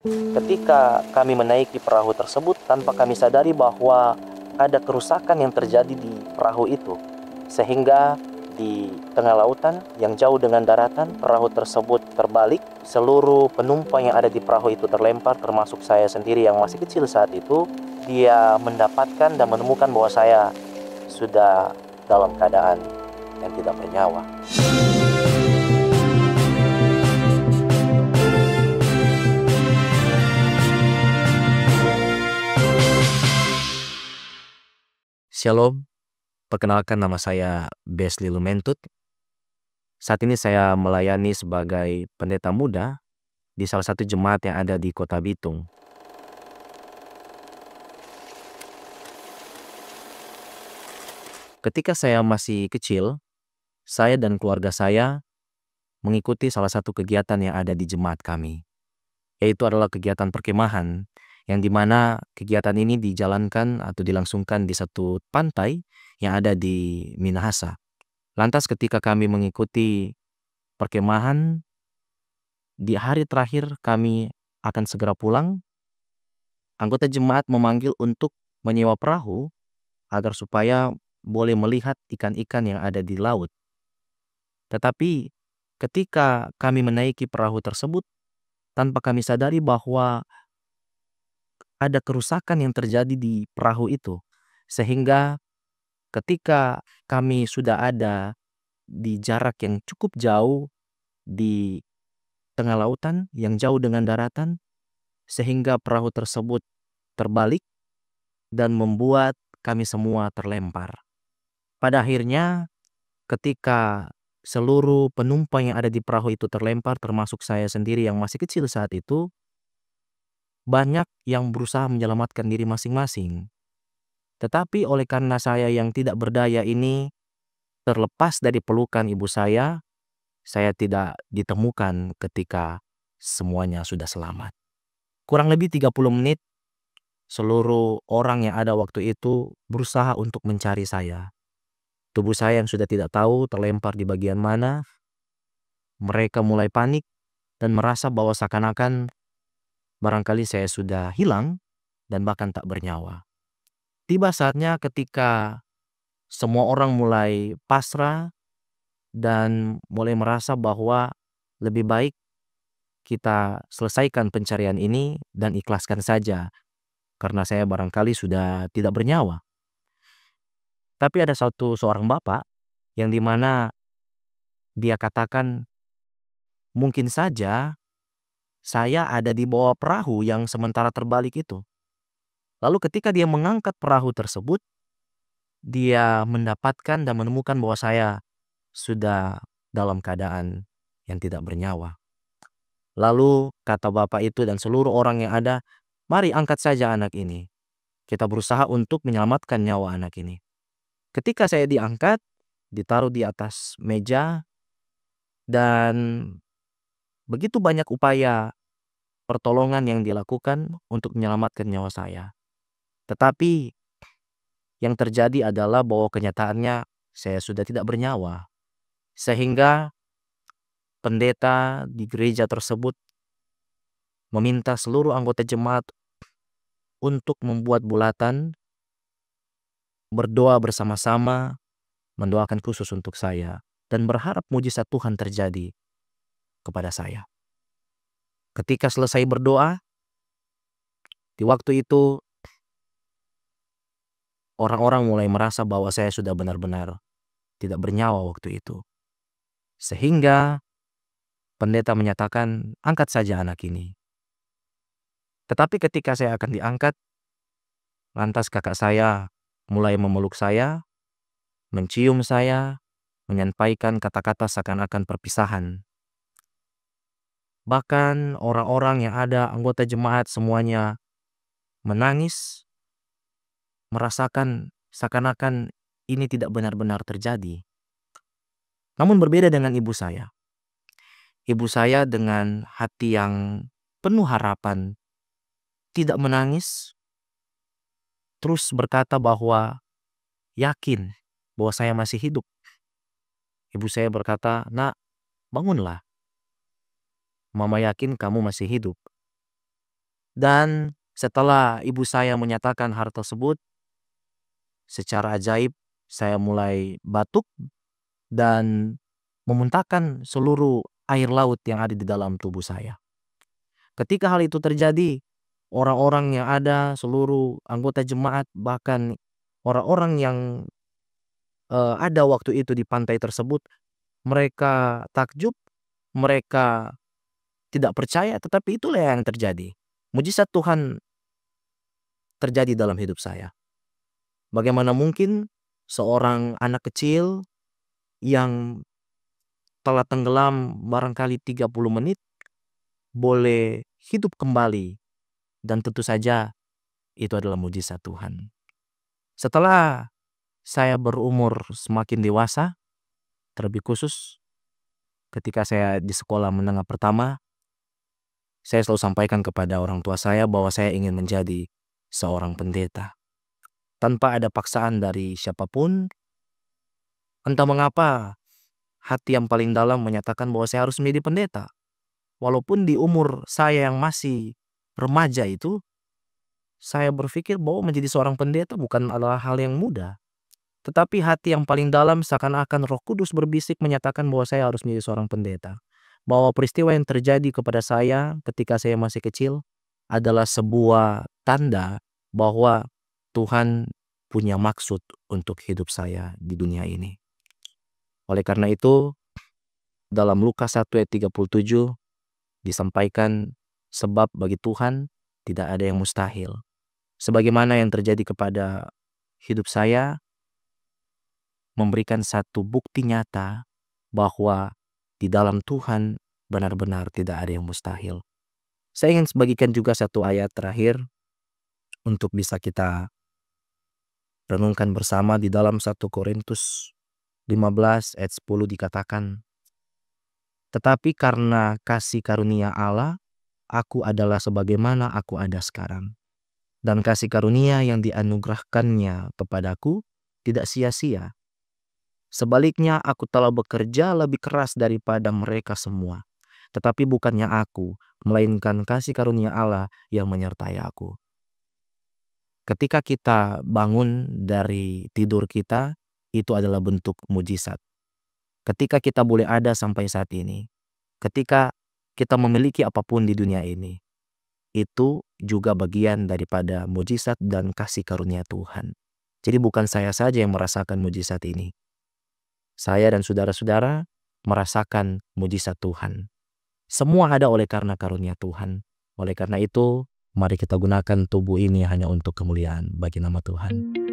Ketika kami menaiki perahu tersebut, tanpa kami sadari bahwa ada kerusakan yang terjadi di perahu itu, sehingga di tengah lautan yang jauh dengan daratan, perahu tersebut terbalik. Seluruh penumpang yang ada di perahu itu terlempar, termasuk saya sendiri yang masih kecil saat itu. Dia mendapatkan dan menemukan bahwa saya sudah dalam keadaan yang tidak bernyawa. Shalom, perkenalkan nama saya Besli Lumentut. Saat ini saya melayani sebagai pendeta muda di salah satu jemaat yang ada di Kota Bitung. Ketika saya masih kecil, saya dan keluarga saya mengikuti salah satu kegiatan yang ada di jemaat kami, yaitu adalah kegiatan perkemahan, yang dimana kegiatan ini dijalankan atau dilangsungkan di satu pantai yang ada di Minahasa. Lantas ketika kami mengikuti perkemahan, di hari terakhir kami akan segera pulang, anggota jemaat memanggil untuk menyewa perahu agar supaya boleh melihat ikan-ikan yang ada di laut. Tetapi ketika kami menaiki perahu tersebut, tanpa kami sadari bahwa ada kerusakan yang terjadi di perahu itu, sehingga ketika kami sudah ada di jarak yang cukup jauh di tengah lautan yang jauh dengan daratan, sehingga perahu tersebut terbalik dan membuat kami semua terlempar. Pada akhirnya, ketika seluruh penumpang yang ada di perahu itu terlempar, termasuk saya sendiri yang masih kecil saat itu, banyak yang berusaha menyelamatkan diri masing-masing. Tetapi oleh karena saya yang tidak berdaya ini terlepas dari pelukan ibu saya tidak ditemukan ketika semuanya sudah selamat. Kurang lebih 30 menit, seluruh orang yang ada waktu itu berusaha untuk mencari saya. Tubuh saya yang sudah tidak tahu terlempar di bagian mana, mereka mulai panik dan merasa bahwa seakan-akan barangkali saya sudah hilang dan bahkan tak bernyawa. Tiba saatnya ketika semua orang mulai pasrah dan mulai merasa bahwa lebih baik kita selesaikan pencarian ini dan ikhlaskan saja, karena saya barangkali sudah tidak bernyawa. Tapi ada seorang bapak yang dimana dia katakan, mungkin saja saya ada di bawah perahu yang sementara terbalik itu. Lalu ketika dia mengangkat perahu tersebut, dia mendapatkan dan menemukan bahwa saya sudah dalam keadaan yang tidak bernyawa. Lalu kata bapak itu dan seluruh orang yang ada, mari angkat saja anak ini. Kita berusaha untuk menyelamatkan nyawa anak ini. Ketika saya diangkat, ditaruh di atas meja, dan begitu banyak upaya pertolongan yang dilakukan untuk menyelamatkan nyawa saya. Tetapi yang terjadi adalah bahwa kenyataannya saya sudah tidak bernyawa. Sehingga pendeta di gereja tersebut meminta seluruh anggota jemaat untuk membuat bulatan, berdoa bersama-sama, mendoakan khusus untuk saya, dan berharap mujizat Tuhan terjadi kepada saya. Ketika selesai berdoa, di waktu itu orang-orang mulai merasa bahwa saya sudah benar-benar tidak bernyawa waktu itu. Sehingga pendeta menyatakan, angkat saja anak ini. Tetapi ketika saya akan diangkat, lantas kakak saya mulai memeluk saya, mencium saya, menyampaikan kata-kata seakan-akan perpisahan. Bahkan orang-orang yang ada, anggota jemaat semuanya menangis, merasakan seakan-akan ini tidak benar-benar terjadi. Namun berbeda dengan ibu saya. Ibu saya dengan hati yang penuh harapan, tidak menangis, terus berkata bahwa yakin bahwa saya masih hidup. Ibu saya berkata, "Nak, bangunlah. Mama yakin kamu masih hidup." Dan setelah ibu saya menyatakan hal tersebut, secara ajaib saya mulai batuk dan memuntahkan seluruh air laut yang ada di dalam tubuh saya. Ketika hal itu terjadi, orang-orang yang ada, seluruh anggota jemaat, bahkan orang-orang yang ada waktu itu di pantai tersebut, mereka takjub, mereka tidak percaya, tetapi itulah yang terjadi. Mujizat Tuhan terjadi dalam hidup saya. Bagaimana mungkin seorang anak kecil yang telah tenggelam barangkali 30 menit boleh hidup kembali, dan tentu saja itu adalah mujizat Tuhan. Setelah saya berumur semakin dewasa, terlebih khusus ketika saya di sekolah menengah pertama, saya selalu sampaikan kepada orang tua saya bahwa saya ingin menjadi seorang pendeta. Tanpa ada paksaan dari siapapun, entah mengapa hati yang paling dalam menyatakan bahwa saya harus menjadi pendeta. Walaupun di umur saya yang masih remaja itu, saya berpikir bahwa menjadi seorang pendeta bukan adalah hal yang mudah. Tetapi hati yang paling dalam seakan-akan Roh Kudus berbisik menyatakan bahwa saya harus menjadi seorang pendeta. Bahwa peristiwa yang terjadi kepada saya ketika saya masih kecil adalah sebuah tanda bahwa Tuhan punya maksud untuk hidup saya di dunia ini. Oleh karena itu, dalam Lukas 1 ayat 37 disampaikan, sebab bagi Tuhan tidak ada yang mustahil. Sebagaimana yang terjadi kepada hidup saya, memberikan satu bukti nyata bahwa di dalam Tuhan benar-benar tidak ada yang mustahil. Saya ingin bagikan juga satu ayat terakhir untuk bisa kita renungkan bersama. Di dalam 1 Korintus 15 ayat 10 dikatakan, tetapi karena kasih karunia Allah, aku adalah sebagaimana aku ada sekarang. Dan kasih karunia yang dianugerahkannya kepadaku tidak sia-sia. Sebaliknya aku telah bekerja lebih keras daripada mereka semua. Tetapi bukannya aku, melainkan kasih karunia Allah yang menyertai aku. Ketika kita bangun dari tidur kita, itu adalah bentuk mujizat. Ketika kita boleh ada sampai saat ini, ketika kita memiliki apapun di dunia ini, itu juga bagian daripada mujizat dan kasih karunia Tuhan. Jadi bukan saya saja yang merasakan mujizat ini. Saya dan saudara-saudara merasakan mujizat Tuhan. Semua ada oleh karena karunia Tuhan. Oleh karena itu, mari kita gunakan tubuh ini hanya untuk kemuliaan bagi nama Tuhan.